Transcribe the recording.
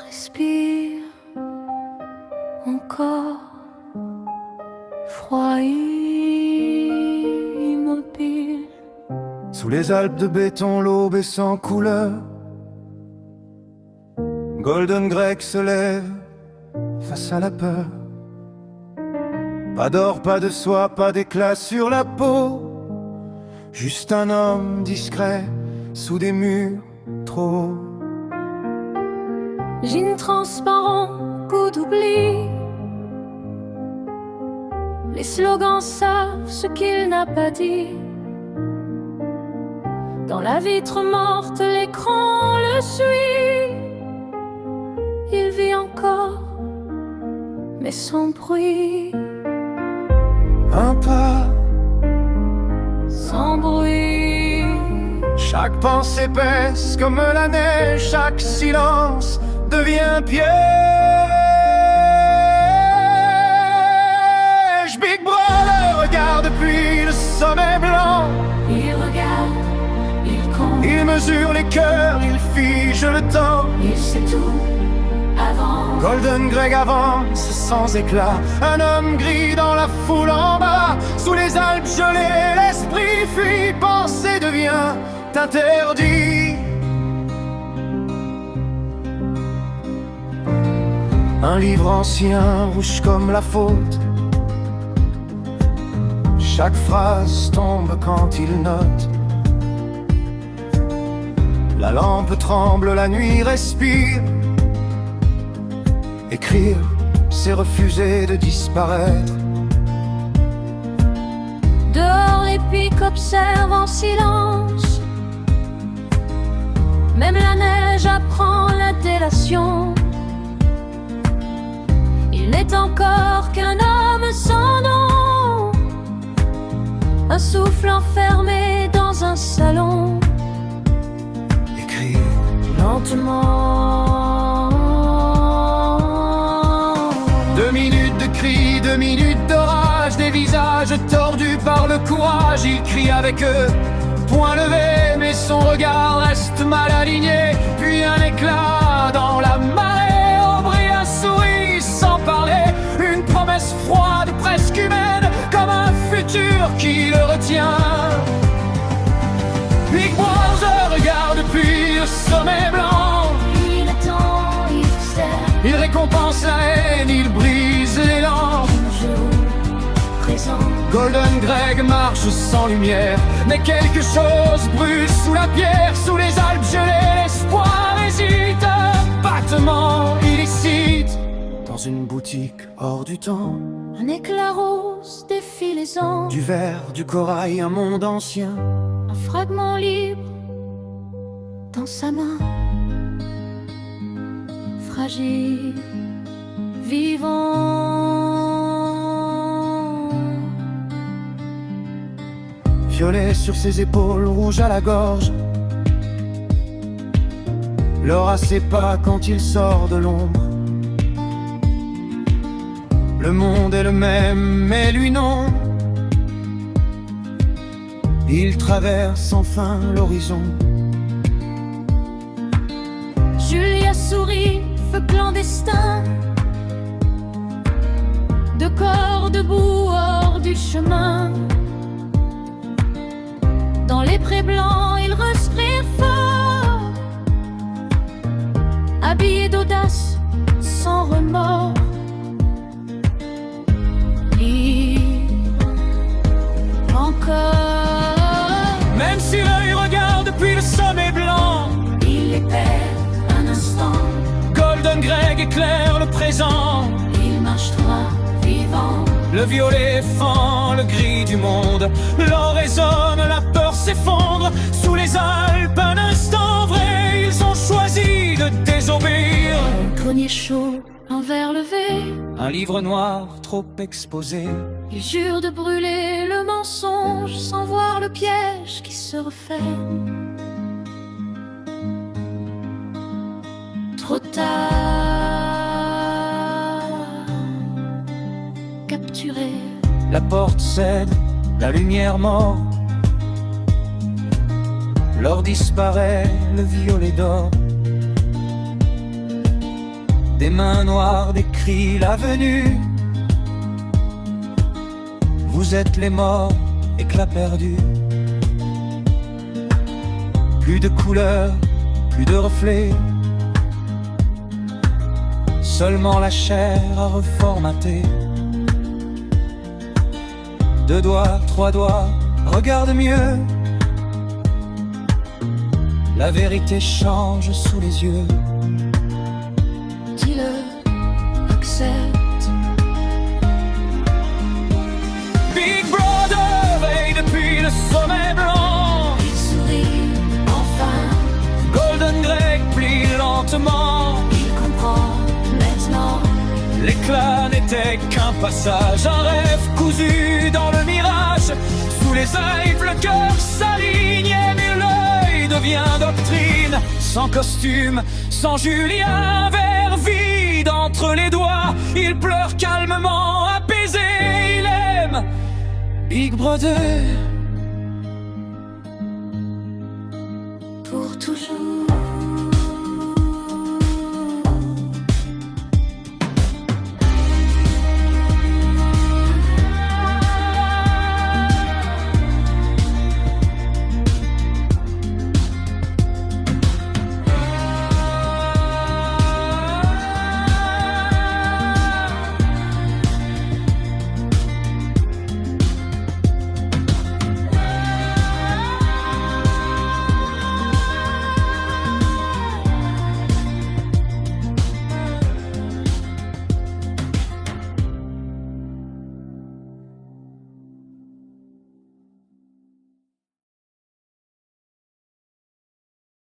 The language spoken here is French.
respire encore, froid immobile. Sous les Alpes de béton, l'aube est sans couleur. Golden Greg se lève face à la peur. Pas d'or, pas de soie, pas d'éclat sur la peau. Juste un homme discret sous des murs trop hauts. Jean transparent, coup d'oubli. Les slogans savent ce qu'il n'a pas dit. Dans la vitre morte, l'écran le suit. Il vit encore, mais sans bruit. Un pas, Sans bruit. chaque pensée pèse comme la neige. Chaque silence devient piège. Big Brother regarde depuis le sommet blanc. Il regarde, il compte, Il mesure les cœurs, il fige le temps. il sait tout avant. Golden Greg avance sans éclat. Un homme gris dans la foule en bas. Sous les Alpes gelées, l'esprit fuit. Penser devient interdit. Un livre ancien, rouge comme la faute. Chaque phrase tombe quand il note. La lampe tremble, la nuit respire. Écrire, c'est refuser de disparaître. Dehors, les pics observent en silence. Même la neige apprend la délation. Il n'est encore qu'un homme sans nom. Un souffle enfermé dans un salon. Écrire, Lentement. 2 minutes de cris, 2 minutes d'orage. Des visages tordus par le courage. Il crie avec eux, point levé, mais son regard reste mal aligné. Puis un éclat dans la marée. O'Brien sourit sans parler. Une promesse froide, presque humaine, comme un futur qui le retient. Big Brother regarde depuis le sommet blanc. Il attend, il sert, Il récompense la haine, il brise l'élan. toujours présent. Golden Greg marche sans lumière, mais quelque chose brûle sous la pierre. Sous les Alpes gelées, l'espoir hésite. Un battement illicite dans une boutique hors du temps. Un éclat rose défie les ans. Du verre, du corail, un monde ancien. Un fragment libre dans sa main. Fragile, vivant. Violet sur ses épaules, rouge à la gorge. L'or à ses pas quand il sort de l'ombre. Le monde est le même, mais lui non. Il traverse enfin l'horizon. Julia sourit, feu clandestin. De corps debout hors du chemin. Dans les prés blancs, il respire fort. Habillé d'audace, sans remords. Libre, encore. Même si l'œil regarde depuis le sommet blanc, Il les perd un instant. Golden Greg éclaire le présent. Il marche droit, vivant. Le violet fend le gris du monde. L'or résonne, la peur s'effondre. Sous les Alpes, un instant vrai, ils ont choisi de désobéir. Un grenier chaud, un verre levé. Un livre noir trop exposé. Il jure de brûler le mensonge sans voir le piège qui se referme. Trop tard, capturé. La porte cède, la lumière mord. L'or disparaît, le violet d'or. mains noires décrit la venue. Vous êtes les morts, éclats perdus. Plus de couleurs, plus de reflets. Seulement la chair à reformater. 2 doigts, 3 doigts, regarde mieux. La vérité change sous les yeux. Dis-le, accepte. Big Brother veille depuis le sommet blanc. Il sourit, enfin, Golden Greg plie lentement. il comprend maintenant. L'éclat n'était qu'un passage, un rêve cousu dans le mirage. Sous les Eiffes, le cœur s'aligne, mais l'œil devient doctrine. Sans costume, sans Julien, verre vide entre les doigts. Il pleure calmement, apaisé, il aime Big Brother Pour toujours.